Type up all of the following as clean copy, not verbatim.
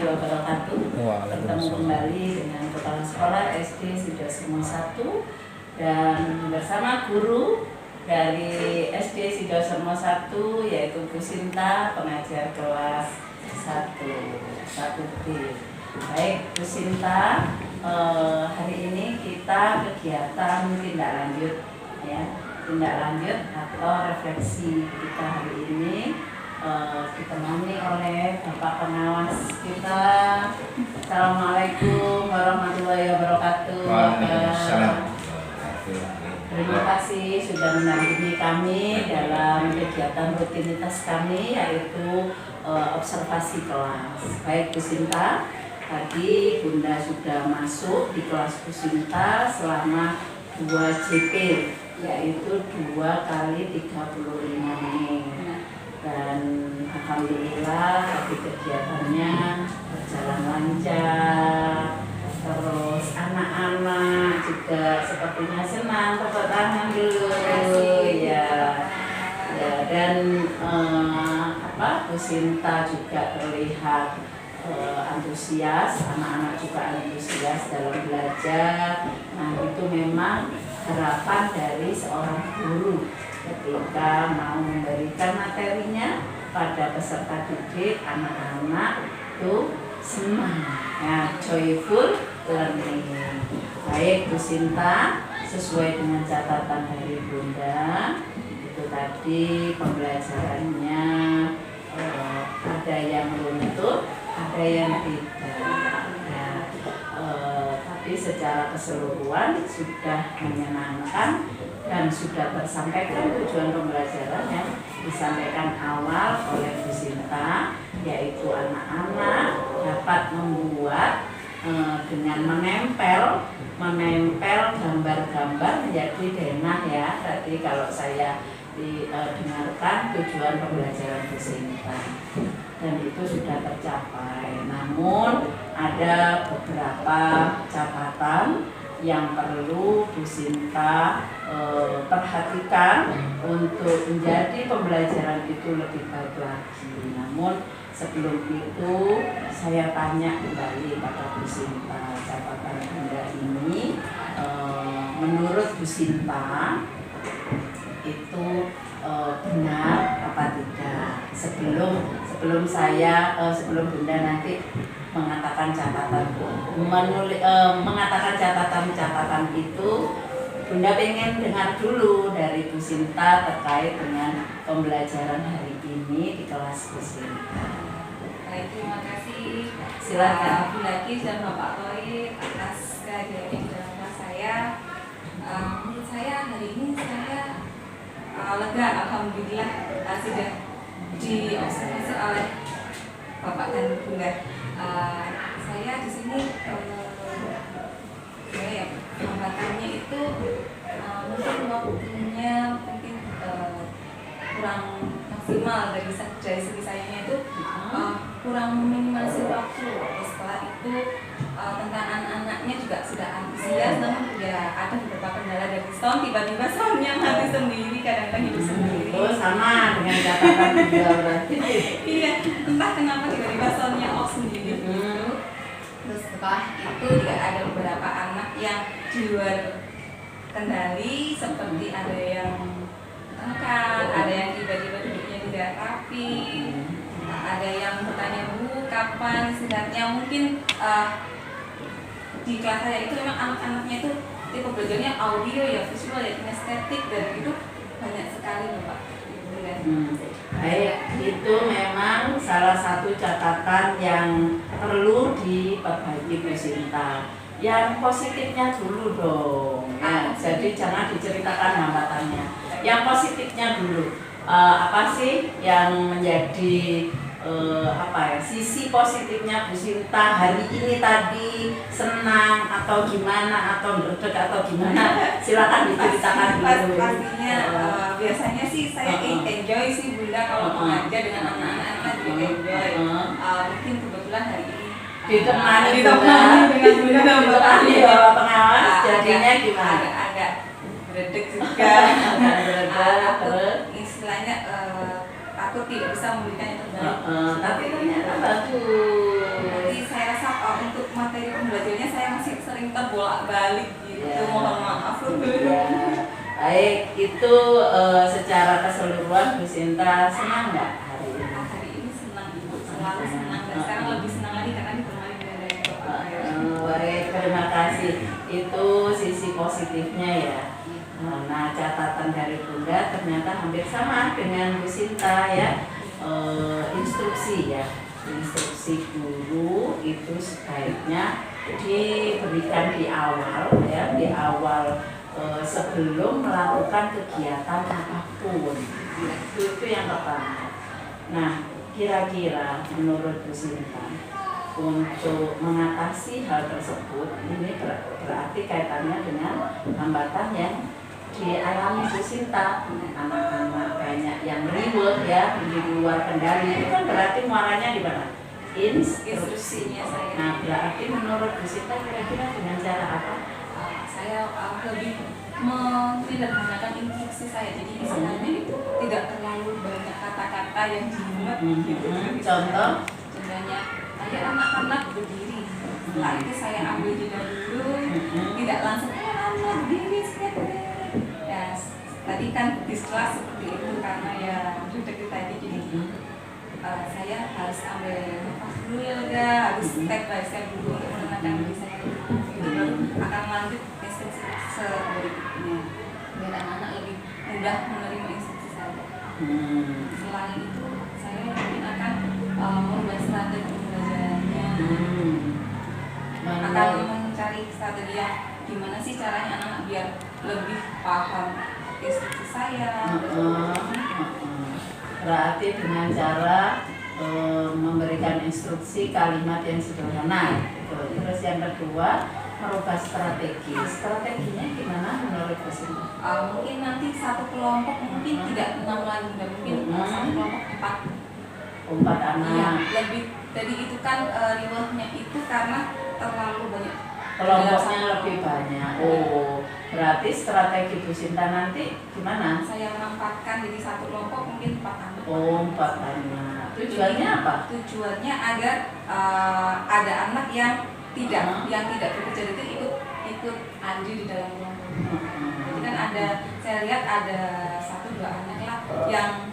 wabarakatuh. Bertemu kembali dengan Kepala Sekolah SD Sidoarsono 1 dan bersama guru dari SD Sidoarsono 1 yaitu Bu Sinta, pengajar kelas 1B. Baik Bu Sinta, hari ini kita kegiatan tindak lanjut ya, tindak lanjut atau refleksi kita hari ini ditemani oleh Bapak Pengawas kita. Assalamualaikum warahmatullahi wabarakatuh. Waalaikumsalam. Terima kasih sudah mendampingi kami dalam kegiatan rutinitas kami yaitu observasi kelas. Baik Bu Sinta, tadi Bunda sudah masuk di kelas Bu Sinta selama 2 JP yaitu 2 kali 35 menit. Dan alhamdulillah tadi kegiatannya berjalan lancar, terus anak-anak juga sepertinya senang. Tepuk tangan dulu ya. Dan Bu Sinta juga terlihat antusias, anak-anak juga antusias dalam belajar. Nah itu memang harapan dari seorang guru ketika mau memberikan materinya pada peserta didik, anak-anak itu senang ya, joyful learning. Baik Bu Sinta, sesuai dengan catatan dari Bunda itu tadi pembelajarannya ada yang luntur, ada yang tidak ya, tapi secara keseluruhan sudah menyenangkan dan sudah tersampaikan tujuan pembelajaran yang disampaikan awal oleh Bu Sinta, yaitu anak-anak dapat membuat dengan menempel gambar-gambar menjadi denah ya. Tadi kalau saya dengarkan tujuan pembelajaran Bu Sinta dan itu sudah tercapai. Namun ada beberapa catatan yang perlu Bu Sinta perhatikan untuk menjadi pembelajaran itu lebih baik lagi. Namun sebelum itu saya tanya kembali pada Bu Sinta, catatan Bunda ini menurut Bu Sinta itu benar apa tidak? Sebelum Bunda nanti mengatakan catatan itu, Bunda pengen dengar dulu dari Bu Sinta terkait dengan pembelajaran hari ini di kelas Bu Sinta. Baik, terima kasih. Silakan. Bu Laki dan Bapak Roy atas kehadirannya di dalam kelas saya. Menurut saya hari ini saya lega, alhamdulillah sudah diobservasi oleh Bapak dan Bunda. Saya di sini hambatannya itu mungkin waktunya kurang maksimal dari segi sayanya itu kurang meminimalisir waktu. Setelah itu tentang anak-anaknya juga sudah antusias, namun ya ada beberapa kendala dari sound, tiba-tiba soundnya mati sendiri, kadang-kadang hidup sendiri. Oh sama dengan catatan juga berarti. Iya, entah kenapa tiba-tiba soundnya off sendiri. Terus setelah itu juga ada beberapa anak yang di luar kendali, seperti ada yang tengkar, ada yang tiba-tiba duduknya tidak rapi, ada yang bertanya Bu kapan istirahatnya. Mungkin di kelas saya itu memang anak-anaknya itu tipe belajarnya audio ya, visual ya, kinestetik, dan itu banyak sekali Bapak. Baik, itu memang salah satu catatan yang perlu diperbaiki Bu Sinta. Yang positifnya dulu dong ya, jadi jangan diceritakan hambatannya. Yang positifnya dulu, apa sih yang menjadi sisi positifnya Bu Sinta hari ini tadi, senang atau gimana atau ndredeg atau gimana? Silakan diceritakan dulu. Pastinya biasanya sih saya enjoy sih Bunda kalau mengajar dengan anak-anak juga enjoy. Mungkin kebetulan hari ini ditemani dengan Bunda dan Bapak Pengawas, jadinya gimana? Agak beredek juga. Istilahnya takut tidak bisa memberikan yang terbaik. Tapi ternyata bagus. Jadi saya rasa untuk materi pembelajarannya saya masih sering terbolak-balik gitu. Mohon maaf. Ya. Baik, itu secara keseluruhan Bu Sinta senang nggak hari ini? Hari ini senang Ibu, selalu senang dan sekarang lebih senang lagi karena ditemani dengan Bapak. Baik, terima kasih. Itu sisi positifnya ya. Nah, catatan dari Bunda ternyata hampir sama dengan Bu Sinta ya. Instruksi ya, instruksi guru itu sebaiknya diberikan di awal ya, di awal sebelum melakukan kegiatan apapun. Itu yang pertama. Nah, kira-kira menurut Bu Sinta untuk mengatasi hal tersebut ini berarti kaitannya dengan hambatan yang dialami Bu Sinta. Anak-anak banyak yang ribut ya, di luar kendali, itu kan berarti muaranya di mana? Instruksinya saya. Nah, berarti menurut Bu Sinta kira-kira dengan cara apa? Saya lebih menyederhanakan instruksi saya, jadi misalnya itu tidak terlalu banyak kata-kata yang dimuat gitu. Contohnya, ayo anak-anak berdiri. Setelah itu saya ambil jeda dulu, tidak langsung anak berdiri ya. Tadi kan distrust seperti itu karena ya duduk tadi, jadi saya harus ambil nafas dulu ya, harus step by step dulu untuk menenangkan diri saya. Itu baru akan lanjut instruksi selanjutnya biar anak-anak lebih mudah menerima instruksi saya. Selain itu saya mungkin akan merubah strategi pembelajarannya, akan mencari strategi yang gimana sih caranya anak-anak biar lebih paham instruksi saya. Berarti dengan cara memberikan instruksi kalimat yang sederhana. Terus yang kedua, merubah strategi. Strateginya gimana menurut Bu Sinta? Mungkin nanti satu kelompok mungkin tidak 6 lagi, dan mungkin satu kelompok 4 anak. Iya, lebih. Jadi itu kan riwahnya itu karena terlalu banyak. Kelompoknya lebih banyak. Oh, berarti strategi Bu Sinta nanti gimana? Saya menempatkan jadi satu kelompok mungkin 4 anak. Oh, 4 anak. Tujuannya apa? Tujuannya agar ada anak yang tidak bekerja itu ikut andil di dalam kelompok. Jadi kan saya lihat ada 1-2 anak lah yang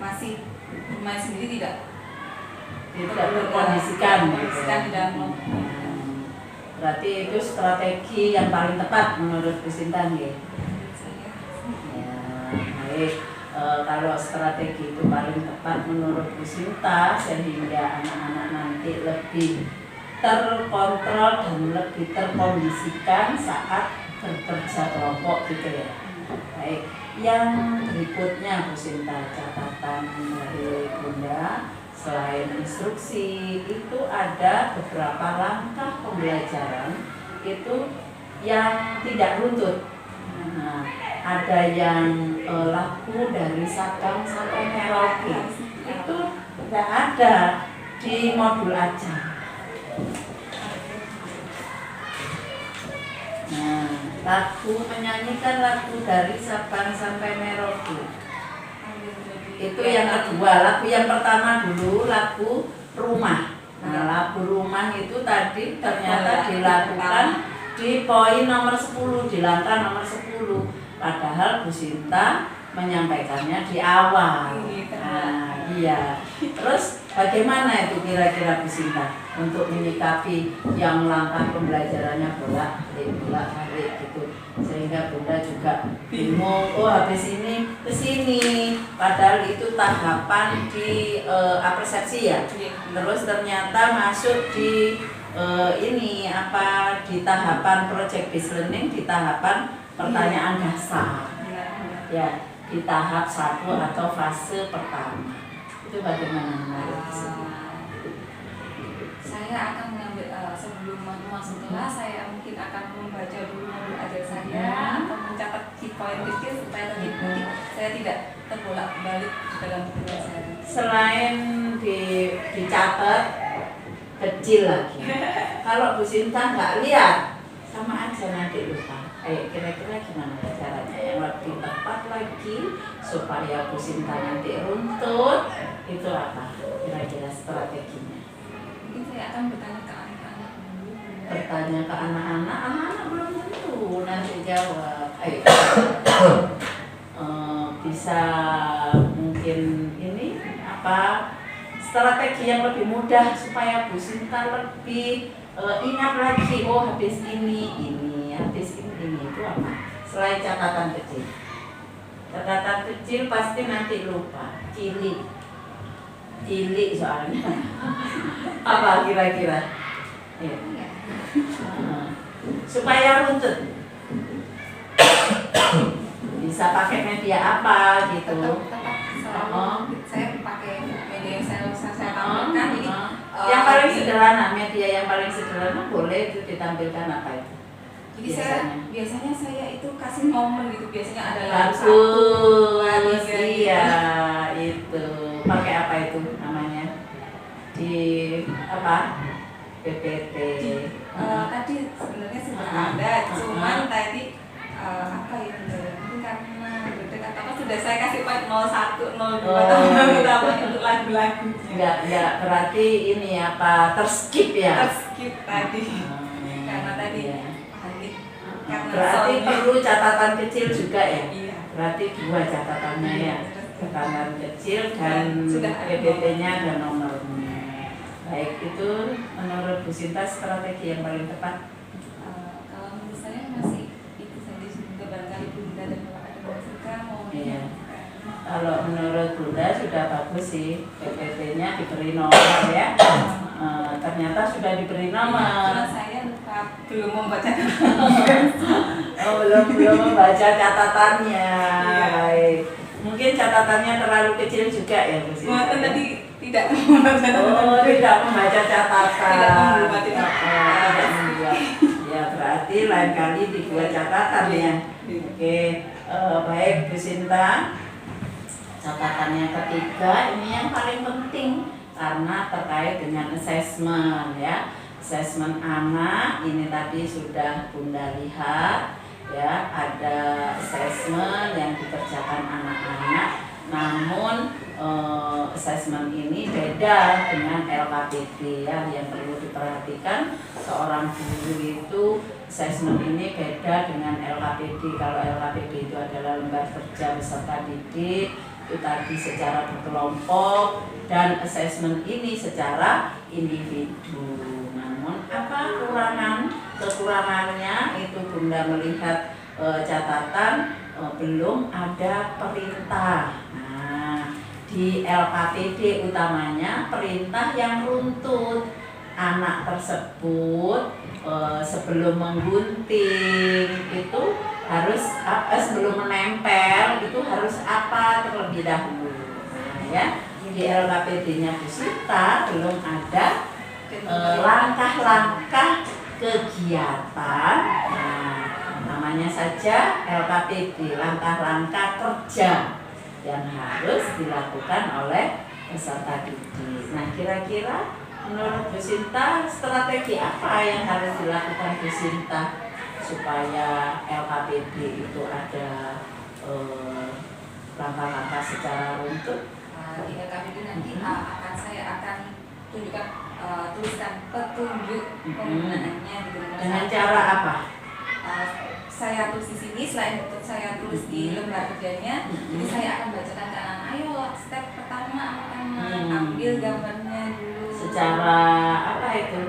masih bermain sendiri tidak terkondisikan di dalam kelompok. Berarti itu strategi yang paling tepat menurut Bu Sinta ya. Ya, baik. Kalau strategi itu paling tepat menurut Bu Sinta sehingga anak-anak nanti lebih terkontrol dan lebih terkondisikan saat bekerja kelompok gitu ya. Baik, yang berikutnya Bu Sinta, catatan dari Bunda, selain instruksi itu ada beberapa langkah pembelajaran itu yang tidak runtut. Nah, ada yang laku dari Sabang sampai Merauke itu tidak ada di modul aja. Nah, lagu menyanyikan lagu dari Sabang sampai Merauke itu yang kedua. Lagu yang pertama dulu lagu rumah. Nah, lagu rumah itu tadi ternyata dilakukan di poin nomor 10, di langkah nomor 10. Padahal Bu Sinta menyampaikannya di awal. Nah, iya. Terus bagaimana itu kira-kira Bu Sinta untuk menyikapi yang langkah pembelajarannya bolak-balik gitu, sehingga Bunda juga bingung, oh habis ini ke sini, padahal itu tahapan di persepsi ya. Terus ternyata masuk di di tahapan project based learning, di tahapan pertanyaan dasar. Ya, di tahap 1 atau fase pertama. Itu bagaimana menurut saya akan mengambil sebelum masuk kelas, saya mungkin akan membaca dulu modul ajar saya atau mencatat key point kecil supaya nanti saya tidak terbolak-balik dalam pembelajaran. Selain dicatat kecil lagi, kalau Bu Sinta nggak lihat sama aja nanti lupa. Kira-kira gimana caranya yang lebih tepat lagi supaya Bu Sinta nanti runtut, itu apa kira-kira strateginya? Mungkin saya akan bertanya ke anak-anak dulu. Bertanya ke anak-anak belum tentu nanti jawab. Bisa mungkin ini apa strategi yang lebih mudah supaya Bu Sinta lebih ingat lagi, oh habis ini, habis ini itu apa? Selain catatan kecil pasti nanti lupa, cilik soalnya. Apa kira-kira? Ya. Supaya runtut. Bisa pakai media apa gitu? Tetap selalu saya pakai media yang saya tampilkan ini. Yang paling sederhana, media yang paling sederhana boleh itu ditampilkan apa itu? Jadi biasanya saya itu kasih momen gitu, biasanya ada lagu 1, 2, 3 iya itu pakai apa itu namanya di apa PPT tadi sebenarnya sudah ada, cuman tadi apa ya mungkin karena berdekat apa sudah saya kasih part 01, 02 apa untuk lagu-lagu. Enggak berarti ini apa terskip ya? Terskip tadi karena tadi ya. Karena berarti perlu catatan kecil juga ya? Iya. Berarti 2 catatannya ya, catatan kecil dan PPT-nya dan nomornya. Baik, itu menurut Bu Sinta strategi yang paling tepat. Kalau menurut saya masih itu saja sudah barangkali Bunda dan Bapak ada yang suka mau. Iya. Kalau menurut Bunda sudah bagus sih, PPT-nya diberi nomor ya. Ternyata sudah diberi nomor. Saya lupa belum membaca. belum membaca catatannya. Iya. Baik. Mungkin catatannya terlalu kecil juga ya Bu Sinta. Tadi tidak membaca. Tidak membaca catatan. Tidak membuat. Ya berarti lain kali dibuat catatan ya. Oke, baik Bu Sinta. Catatan yang ketiga ini yang paling penting karena terkait dengan assessment ya. Assessment anak ini tadi sudah Bunda lihat ya, ada assessment yang dikerjakan anak-anak. Namun assessment ini beda dengan LKPD ya, yang perlu diperhatikan seorang guru itu assessment ini beda dengan LKPD. Kalau LKPD itu adalah lembar kerja peserta didik, itu tadi secara berkelompok, dan assessment ini secara individu. Namun apa kekurangannya itu Bunda melihat catatan belum ada perintah. Nah, di LKPD utamanya perintah yang runtut. Anak tersebut sebelum menggunting itu harus sebelum menempel itu harus apa terlebih dahulu. Nah, ya di LKPD-nya Bu Sinta belum ada langkah-langkah kegiatan. Nah, namanya saja LKPD, langkah-langkah kerja yang harus dilakukan oleh peserta didik. Nah, kira-kira menurut Bu Sinta strategi apa yang harus dilakukan Bu Sinta supaya LKPD itu ada langkah-langkah secara runtut? Di LKPD nanti saya akan tunjukkan tuliskan petunjuk penggunaannya dengan cara apa? Saya tulis di sini, selain saya tulis di lembar kerjanya, jadi saya akan bacakan ke anak. Ayo step pertama anak-anak ambil gambarnya dulu. Secara apa itu?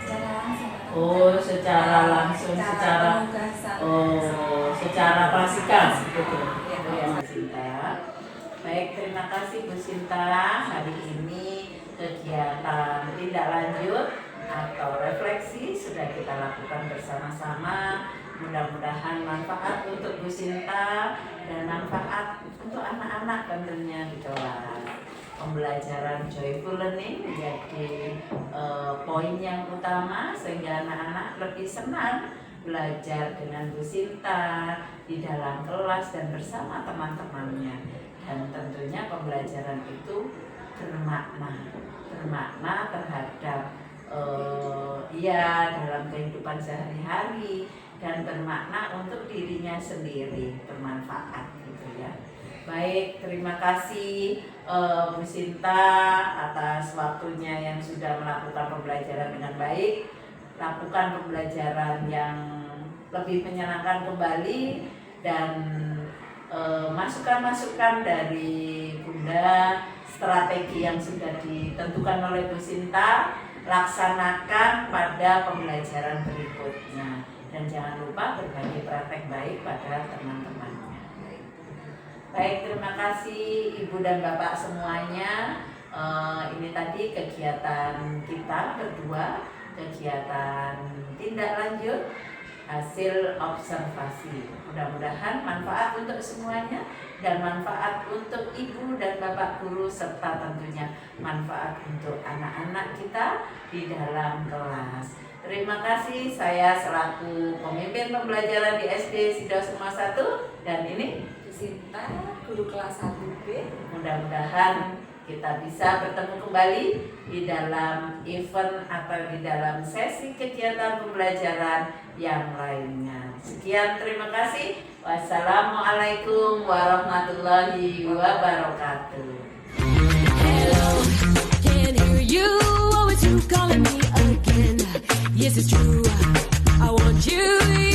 Secara langsung. Secara langsung, secara klasikal gitu. Ya, Bu Sinta. Baik, terima kasih Bu Sinta. Hari ini kegiatan tindak lanjut atau refleksi sudah kita lakukan bersama-sama. Mudah-mudahan manfaat untuk Bu Sinta dan manfaat untuk anak-anak tentunya di kelas. Pembelajaran joyful learning menjadi poin yang utama sehingga anak-anak lebih senang belajar dengan Bu Sinta di dalam kelas dan bersama teman-temannya. Dan tentunya pembelajaran itu bermakna terhadap dalam kehidupan sehari-hari dan bermakna untuk dirinya sendiri, bermanfaat gitu ya. Baik, terima kasih Bu Sinta atas waktunya yang sudah melakukan pembelajaran dengan baik. Lakukan pembelajaran yang lebih menyenangkan kembali, dan masukan-masukan dari Bunda, strategi yang sudah ditentukan oleh Bu Sinta laksanakan pada pembelajaran berikutnya, dan jangan lupa berbagi praktek baik pada teman-temannya. Baik, terima kasih Ibu dan Bapak semuanya. Ini tadi kegiatan kita berdua, kegiatan tindak lanjut hasil observasi. Mudah-mudahan manfaat untuk semuanya, dan manfaat untuk ibu dan bapak guru, serta tentunya manfaat untuk anak-anak kita di dalam kelas. Terima kasih, saya selaku pemimpin pembelajaran di SD Sidoasema 1, dan ini Sinta, guru kelas 1B. Mudah-mudahan kita bisa bertemu kembali di dalam event atau di dalam sesi kegiatan pembelajaran yang lainnya. Sekian, terima kasih. Wassalamualaikum warahmatullahi wabarakatuh. Hello, can't hear you. Always you calling me again. Yes, it's true. I want you.